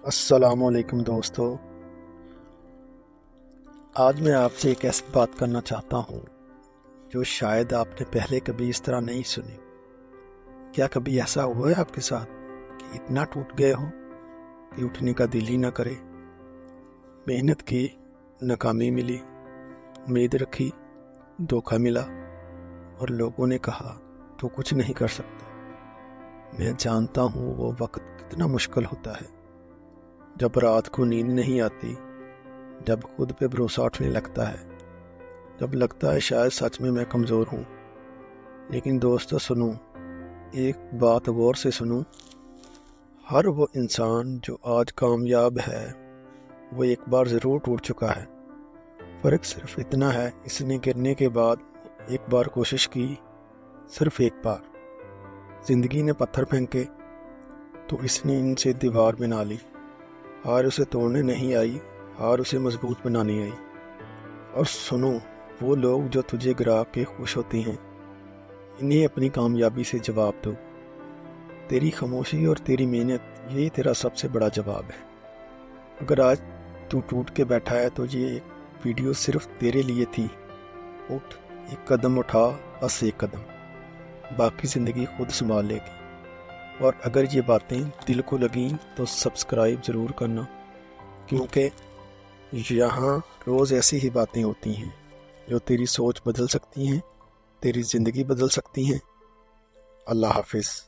السلام علیکم دوستو، آج میں آپ سے ایک ایسی بات کرنا چاہتا ہوں جو شاید آپ نے پہلے کبھی اس طرح نہیں سنی۔ کیا کبھی ایسا ہوا ہے آپ کے ساتھ کہ اتنا ٹوٹ گئے ہو کہ اٹھنے کا دل ہی نہ کرے؟ محنت کی، ناکامی ملی، امید رکھی، دھوکہ ملا، اور لوگوں نے کہا تو کچھ نہیں کر سکتا۔ میں جانتا ہوں وہ وقت کتنا مشکل ہوتا ہے، جب رات کو نیند نہیں آتی، جب خود پہ بھروسہ اٹھنے لگتا ہے، جب لگتا ہے شاید سچ میں کمزور ہوں۔ لیکن دوستو سنو، ایک بات غور سے سنو، ہر وہ انسان جو آج کامیاب ہے وہ ایک بار ضرور ٹوٹ چکا ہے۔ فرق صرف اتنا ہے، اس نے گرنے کے بعد ایک بار کوشش کی، صرف ایک بار۔ زندگی نے پتھر پھینکے تو اس نے ان سے دیوار بنا لی۔ ہار اسے توڑنے نہیں آئی، ہار اسے مضبوط بنانی آئی۔ اور سنو، وہ لوگ جو تجھے گرا کے خوش ہوتے ہیں، انہیں اپنی کامیابی سے جواب دو۔ تیری خاموشی اور تیری محنت، یہی تیرا سب سے بڑا جواب ہے۔ اگر آج تو ٹوٹ کے بیٹھا ہے تو یہ ایک ویڈیو صرف تیرے لیے تھی۔ اٹھ، ایک قدم اٹھا، بس ایک قدم، باقی زندگی خود سنبھال لے گی۔ اور اگر یہ باتیں دل کو لگیں تو سبسکرائب ضرور کرنا، کیونکہ یہاں روز ایسی ہی باتیں ہوتی ہیں جو تیری سوچ بدل سکتی ہیں، تیری زندگی بدل سکتی ہیں۔ اللہ حافظ۔